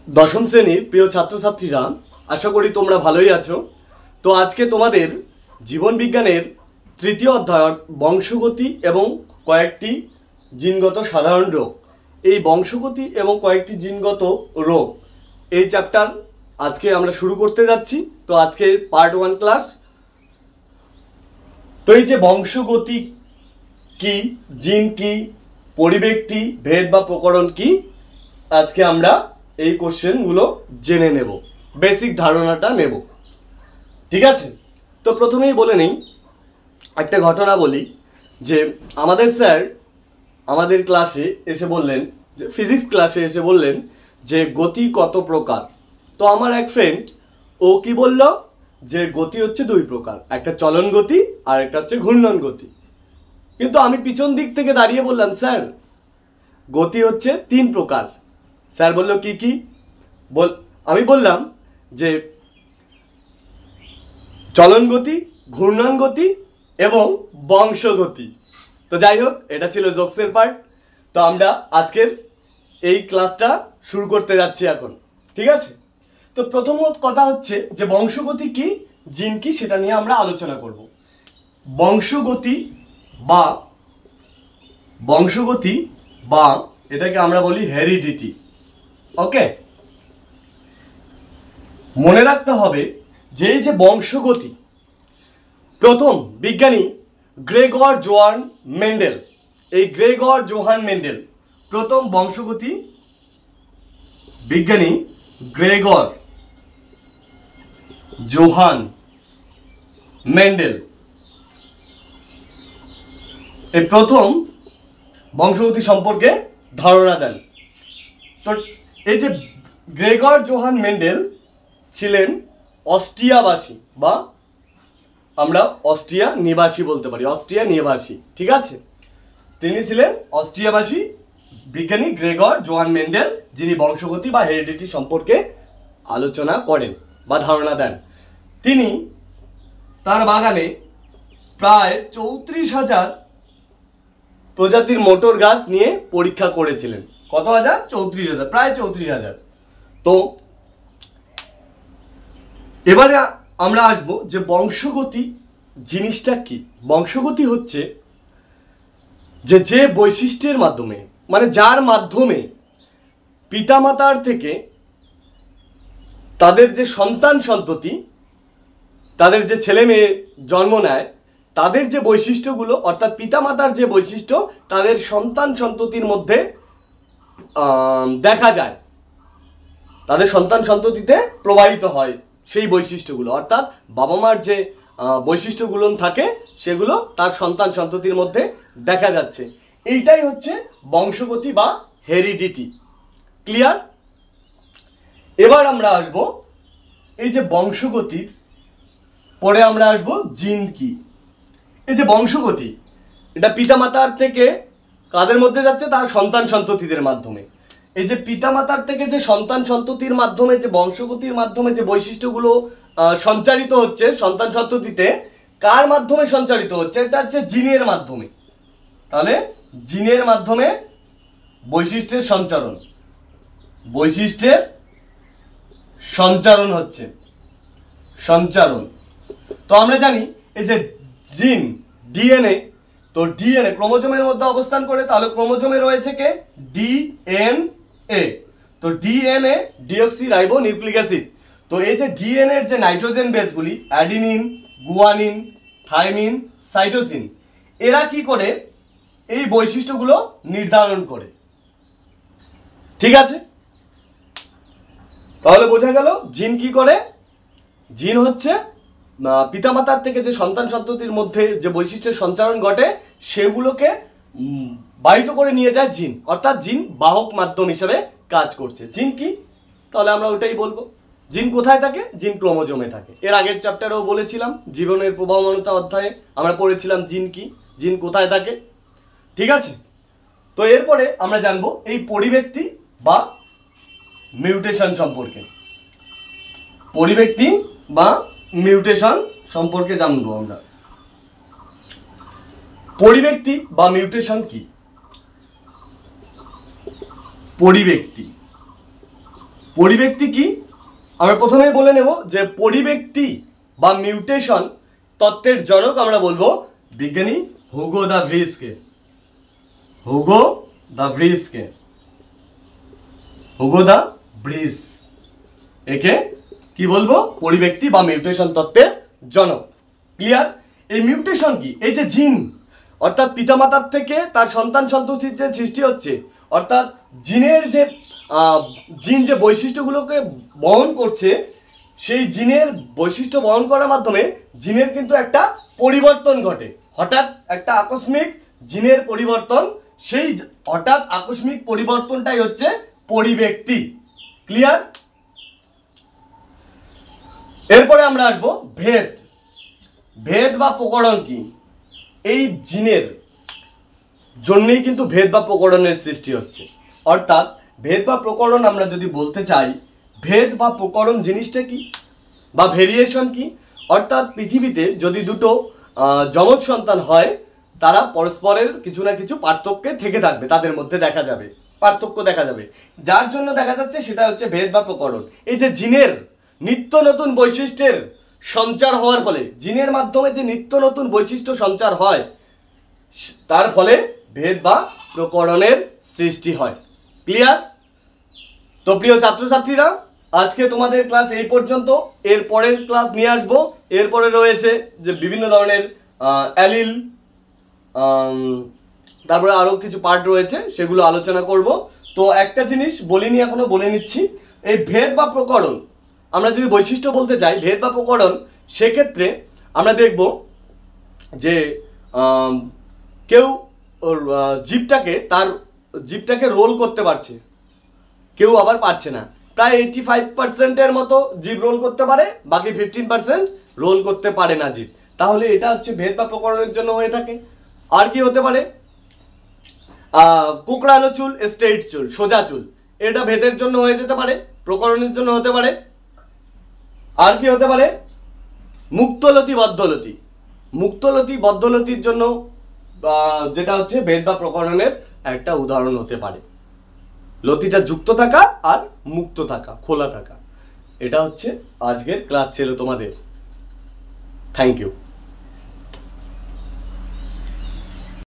দশম শ্রেণীর প্রিয় ছাত্রছাত্রীরা, আশা করি তোমরা ভালোই আছো। তো আজকে তোমাদের জীবন বিজ্ঞানের তৃতীয় অধ্যায় বংশগতি এবং কয়েকটি জিনগত সাধারণ রোগ, এই বংশগতি এবং কয়েকটি জিনগত রোগ এই চ্যাপ্টার আজকে আমরা শুরু করতে যাচ্ছি। তো আজকে পার্ট 1 ক্লাস। তো এই যে বংশগতি কি, জিন কি, পরিব্যক্তি, ভেদ বা প্রকরণ কি, আজকে আমরা এই কোশ্চেনগুলো জেনে নেব, বেসিক ধারণাটা নেব। ঠিক আছে, তো প্রথমেই বলে নেই, একটা ঘটনা বলি যে আমাদের স্যার আমাদের ক্লাসে এসে বললেন, যে ফিজিক্স ক্লাসে এসে বললেন যে গতি কত প্রকার। তো আমার এক ফ্রেন্ড ও কি বলল যে গতি হচ্ছে 2 প্রকার, একটা চলন গতি আর একটা হচ্ছে ঘূর্ণন গতি। কিন্তু আমি পিছন দিক থেকে দাঁড়িয়ে বললাম, স্যার গতি হচ্ছে 3 প্রকার। স্যার বলল কি কি? আমি বললাম যে চলন গতি, ঘূর্ণন গতি এবং বংশগতি। তো যাই হোক, এটা ছিল জোকসের পার্ট। তো আমরা আজকের এই ক্লাসটা শুরু করতে যাচ্ছি এখন। ঠিক আছে, তো প্রথম কথা হচ্ছে যে বংশগতি কি, জিন কি, সেটা নিয়ে আমরা আলোচনা করব। বংশগতি বা এটাকে আমরা বলি হেরিডিটি। ওকে, মনে রাখতে হবে যে এই যে বংশগতি, প্রথম বিজ্ঞানী গ্রেগর জোহান মেন্ডেল, এই গ্রেগর জোহান মেন্ডেল প্রথম বংশগতি বিজ্ঞানী গ্রেগর জোহান মেন্ডেল এই প্রথম বংশগতি সম্পর্কে ধারণা দেন। তো এই যে গ্রেগর জোহান মেন্ডেল ছিলেন অস্ট্রিয়াবাসী, বা আমরা অস্ট্রিয়া নিবাসী বলতে পারি, অস্ট্রিয়া নিবাসী। ঠিক আছে, তিনি ছিলেন অস্ট্রিয়াবাসী বিজ্ঞানী গ্রেগর জোহান মেন্ডেল, যিনি বংশগতি বা হেরিডিটি সম্পর্কে আলোচনা করেন বা ধারণা দেন। তিনি তার বাগানে প্রায় 34,000 প্রজাতির মোটর গাছ নিয়ে পরীক্ষা করেছিলেন। কত হাজার? 34,000, প্রায় 34,000। তো এবারে আমরা আসব যে বংশগতি জিনিসটা কি। বংশগতি হচ্ছে যে বৈশিষ্ট্যের মাধ্যমে, মানে যার মাধ্যমে পিতামাতার থেকে তাদের যে সন্তান সন্ততি, তাদের যে ছেলে মেয়ে জন্ম নেয়, তাদের যে বৈশিষ্ট্যগুলো, অর্থাৎ পিতামাতার যে বৈশিষ্ট্য তাদের সন্তান সন্ততির মধ্যে দেখা যায়, তাদের সন্তান সন্ততিতে প্রবাহিত হয় সেই বৈশিষ্ট্যগুলো, অর্থাৎ বাবা মার যে বৈশিষ্ট্যগুলো থাকে সেগুলো তার সন্তান সন্ততির মধ্যে দেখা যাচ্ছে। এইটাই হচ্ছে বংশগতি বা হেরিডিটি। ক্লিয়ার? এবার আমরা আসব এই যে বংশগতির পরে আমরা আসব জিন কি। এই যে বংশগতি, এটা পিতামাতার থেকে কাদের মধ্যে যাচ্ছে? তার সন্তান সন্ততিদের মাধ্যমে। এই যে পিতামাতার থেকে যে সন্তান সন্ততির মাধ্যমে, যে বংশগতির মাধ্যমে যে বৈশিষ্ট্যগুলো সঞ্চারিত হচ্ছে সন্তান সন্ততিতে, কার মাধ্যমে সঞ্চারিত হচ্ছে? এটা হচ্ছে জিনের মাধ্যমে। তাহলে জিনের মাধ্যমে বৈশিষ্ট্যের সঞ্চারণ হচ্ছে, সঞ্চারণ। তো আমরা জানি এই যে জিন, ডিএনএ, তো ডিএনএ ক্রোমোজোমের মধ্যে অবস্থান করে, তাহলে ক্রোমোজোমে রয়েছে কে? ডিএনএ। তো DNA deoxyribonucleic acid. তো এই যে ডিএনএ এর যে নাইট্রোজেন বেসগুলি, অ্যাডিনিন, গুয়ানিন, থাইমিন, সাইটোসিন, এরা কি করে? এই বৈশিষ্ট্যগুলো নির্ধারণ করে। ঠিক আছে, তাহলে বোঝা গেল জিন কি করে। জিন হচ্ছে পিতামাতার থেকে যে সন্তান সন্ততির মধ্যে যে বৈশিষ্ট্যের সঞ্চারণ ঘটে সেগুলোকে বাহিত করে নিয়ে যায় জিন, অর্থাৎ জিন বাহক মাধ্যম হিসেবে কাজ করছে। জিন কি? তাহলে আমরা ওটাই বলবো। জিন কোথায় থাকে? জিন ক্রোমোজোমে থাকে। এর আগের চ্যাপ্টারেও বলেছিলাম, জীবনের প্রবাহমানতা অধ্যায়ে আমরা পড়েছিলাম জিন কি, জিন কোথায় থাকে। ঠিক আছে, তো এরপরে আমরা জানবো এই পরিব্যক্তি বা মিউটেশন সম্পর্কে। পরিব্যক্তি বা মিউটেশন সম্পর্কে জানবো আমরা। পরিব্যক্তি বা মিউটেশন কি? পরিব্যক্তি পরিব্যক্তি কি আমরা প্রথমেই বলে নেব যে পরিব্যক্তি বা মিউটেশন তত্ত্বের জনক আমরা বলবো বিজ্ঞানী হুগো দা ভ্রিসকে। হুগো দা ভ্রিসকে, হুগো দা ভ্রিস, একে কি বলবো? পরিব্যক্তি বা মিউটেশন তত্ত্বের জনক। ক্লিয়ার? এই মিউটেশন কি? এই যে জিন, অর্থাৎ পিতামাতার থেকে তার সন্তান সন্ততির যে সৃষ্টি হচ্ছে, অর্থাৎ জিনের যে জিন যে বৈশিষ্ট্যগুলোকে বহন করছে, সেই জিনের বৈশিষ্ট্য বহন করার মাধ্যমে জিনের কিন্তু একটা পরিবর্তন ঘটে। হঠাৎ একটা আকস্মিক জিনের পরিবর্তন, সেই হঠাৎ আকস্মিক পরিবর্তনটাই হচ্ছে পরিব্যক্তি। ক্লিয়ার? এরপরে আমরা আসবো ভেদ। ভেদ বা প্রকরণ কি? এই জিনের জন্যই কিন্তু ভেদ বা প্রকরণের সৃষ্টি হচ্ছে। অর্থাৎ ভেদ বা প্রকরণ আমরা যদি বলতে চাই, ভেদ বা প্রকরণ জিনিসটা কি বা ভেরিয়েশন কি? অর্থাৎ পৃথিবীতে যদি দুটো যমজ সন্তান হয়, তারা পরস্পরের কিছু না কিছু পার্থক্যে থেকে থাকবে, তাদের মধ্যে দেখা যাবে পার্থক্য দেখা যাবে, যার জন্য দেখা যাচ্ছে সেটা হচ্ছে ভেদ বা প্রকরণ। এই যে জিনের নিত্য নতুন বৈশিষ্ট্যের সঞ্চার হওয়ার ফলে, জিনের মাধ্যমে যে নিত্য নতুন বৈশিষ্ট্য সঞ্চার হয়, তার ফলে ভেদ বা প্রকরণের সৃষ্টি হয়। ক্লিয়ার? তো প্রিয় ছাত্রছাত্রীরা, আজকে তোমাদের ক্লাস এই পর্যন্ত। এর পরের ক্লাস নিয়ে আসবো। এরপরে রয়েছে যে বিভিন্ন ধরনের অ্যালিল, তারপরে আরও কিছু পার্ট রয়েছে, সেগুলো আলোচনা করব। তো একটা জিনিস বলিনি এখনো, বলে নিচ্ছি। এই ভেদ বা প্রকরণ, আমরা যদি বৈশিষ্ট্য বলতে চাই ভেদ বা প্রকরণ, সেক্ষেত্রে আমরা দেখব যে কেউ ওর জীবটাকে রোল করতে পারছে, কেউ আবার পারছে না। প্রায় 85% মতো জীব রোল করতে পারে, বাকি 15% রোল করতে পারে না জীব। তাহলে এটা হচ্ছে ভেদ বা প্রকরণের জন্য হয়ে থাকে। আর কি হতে পারে? কুকড়ানো চুল, স্ট্রেইট চুল, সোজা চুল, এটা ভেদের জন্য হয়ে যেতে পারে, প্রকরণের জন্য হতে পারে। আর কি হতে পারে? মুক্তলতি বদ্ধলতি, মুক্তলতি বদ্ধলতির জন্য যেটা হচ্ছে ভেদ বা প্রকরণের একটা উদাহরণ হতে পারে। লতিটা যুক্ত থাকা আর মুক্ত থাকা, খোলা থাকা। এটা হচ্ছে আজকের ক্লাস ছিল তোমাদের। Thank you.